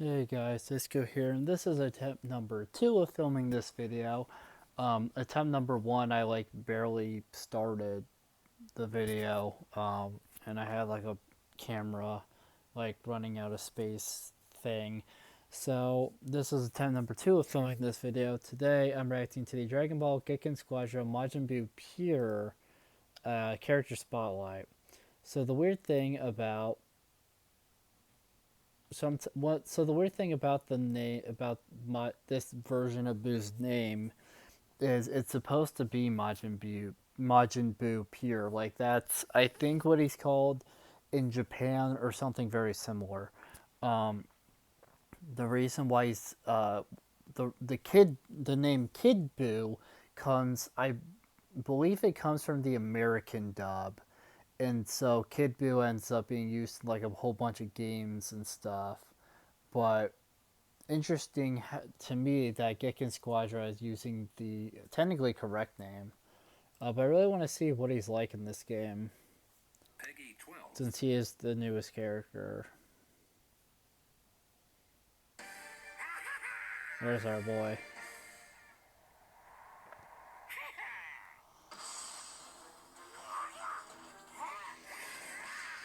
Hey guys, D1sco here, and this is attempt number 2 of filming this video. Attempt number 1, I barely started the video, and I had a camera running out of space thing. So this is attempt number 2 of filming this video. Today I'm reacting to the Dragon Ball Gekishin Squadra Majin Buu Pure character spotlight. So the weird thing about so the weird thing about the name about this version of Boo's name is it's supposed to be Majin Buu Pure. Like that's I think what he's called in Japan or something very similar. Um, the reason why he's the name Kid Buu comes, I believe it comes from the American dub, and so Kid Buu ends up being used in a whole bunch of games and stuff. But interesting to me that Gekin Squadra is using the technically correct name. But I really want to see what he's like in this game, since he is the newest character. There's our boy.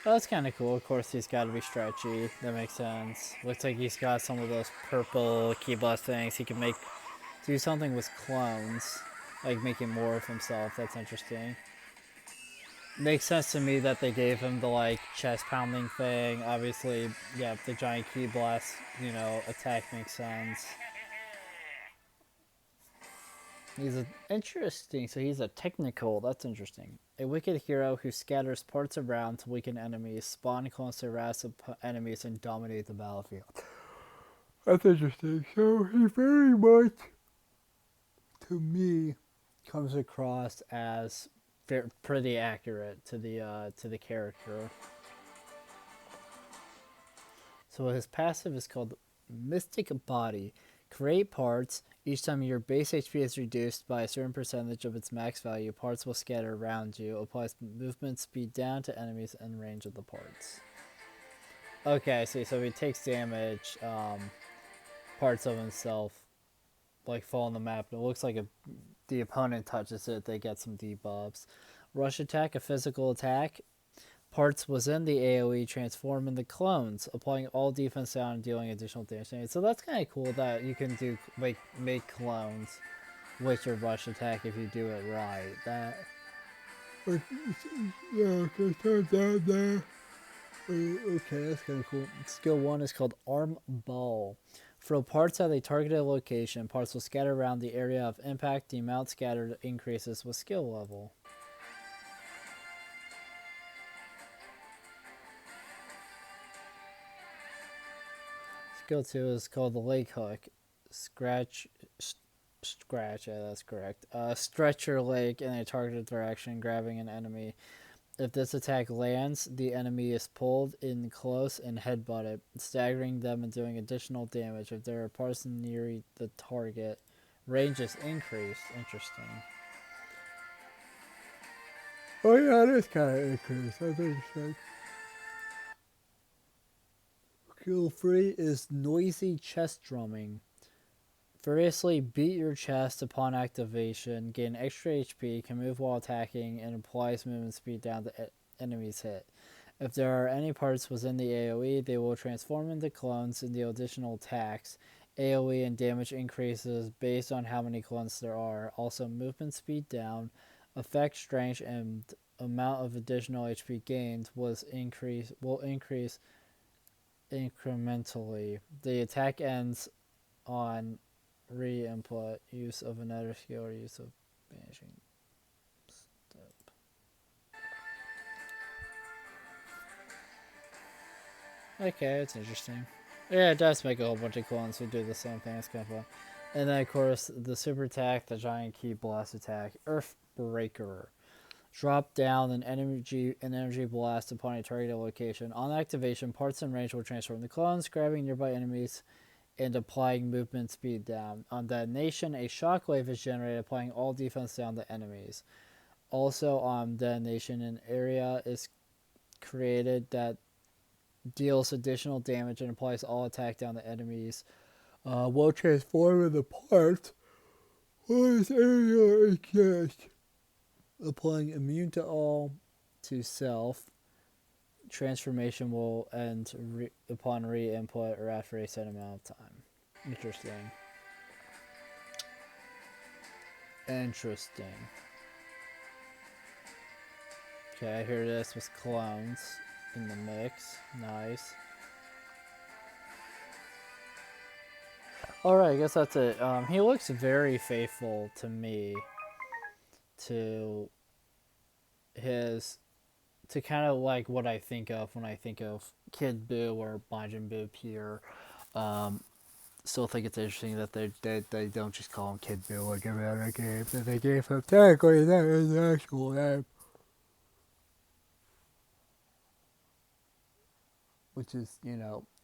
Oh, that's kind of cool. Of course, he's got to be stretchy. That makes sense. Looks like he's got some of those purple key blast things. He can do something with clones, like making more of himself. That's interesting. Makes sense to me that they gave him the chest pounding thing. Obviously, yeah, the giant key blast, attack makes sense. He's interesting. So he's a technical. That's interesting. A wicked hero who scatters parts around to weaken enemies, spawn clones to harass enemies, and dominate the battlefield. That's interesting. So he very much, to me, comes across as pretty accurate to the character. So his passive is called Mystic Body. Create parts. Each time your base HP is reduced by a certain percentage of its max value, parts will scatter around you. Applies movement speed down to enemies in range of the parts. Okay, I see. So if he takes damage, parts of himself fall on the map. And it looks like if the opponent touches it, they get some debuffs. Rush attack, a physical attack. Parts within the AoE transform into clones, applying all defense down and dealing additional damage. So that's kind of cool that you can do make clones with your rush attack if you do it right. Yeah, okay, turns out there. Okay, that's kind of cool. Skill 1 is called Arm Ball. Throw parts at a targeted location. Parts will scatter around the area of impact. The amount scattered increases with skill level. Skill 2 is called the leg hook. Scratch, yeah, that's correct. Stretch your leg in a targeted direction, grabbing an enemy. If this attack lands, the enemy is pulled in close and headbutted, staggering them and doing additional damage. If there are parts near the target, range is increased. Interesting. Oh yeah, it is kind of increased. That's interesting. Skill 3 is noisy chest drumming. Furiously beat your chest upon activation, gain extra HP, can move while attacking, and applies movement speed down the enemy's hit. If there are any parts within the AoE, they will transform into clones and deal additional attacks. AoE and damage increases based on how many clones there are. Also, movement speed down, effect strength, and amount of additional HP gained will increase incrementally. The attack ends on re-input, use of another skill, or use of banishing step. Okay, it's interesting. Yeah, it does make a whole bunch of clones who do the same thing. It's kind of fun. And then, of course, the super attack, the giant key blast attack, Earth Breaker. Drop down an energy blast upon a targeted location. On activation, parts in range will transform the clones, grabbing nearby enemies and applying movement speed down. On detonation, a shockwave is generated, applying all defense down to enemies. Also, on detonation, an area is created that deals additional damage and applies all attack down to enemies. Will transform into parts when its area exists. Applying immune to all to self. Transformation will end upon re-input or after a set amount of time. Interesting. Interesting. Okay, I hear this with clones in the mix. Nice. Alright, I guess that's it. He looks very faithful to me, to his, to kind of like what I think of when I think of Kid Buu or Majin Buu Pure. Still think it's interesting that they don't just call him Kid Buu like every other game, that they gave him technically that is the actual name. Which is,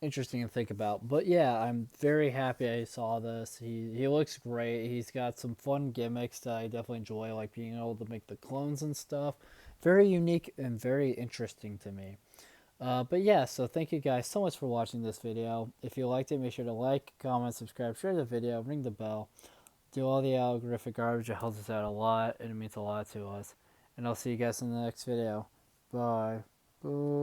interesting to think about. But yeah, I'm very happy I saw this. He looks great. He's got some fun gimmicks that I definitely enjoy, like being able to make the clones and stuff. Very unique and very interesting to me. But yeah, so thank you guys so much for watching this video. If you liked it, make sure to like, comment, subscribe, share the video, ring the bell, do all the algorithmic garbage. It helps us out a lot, and it means a lot to us. And I'll see you guys in the next video. Bye. Bye.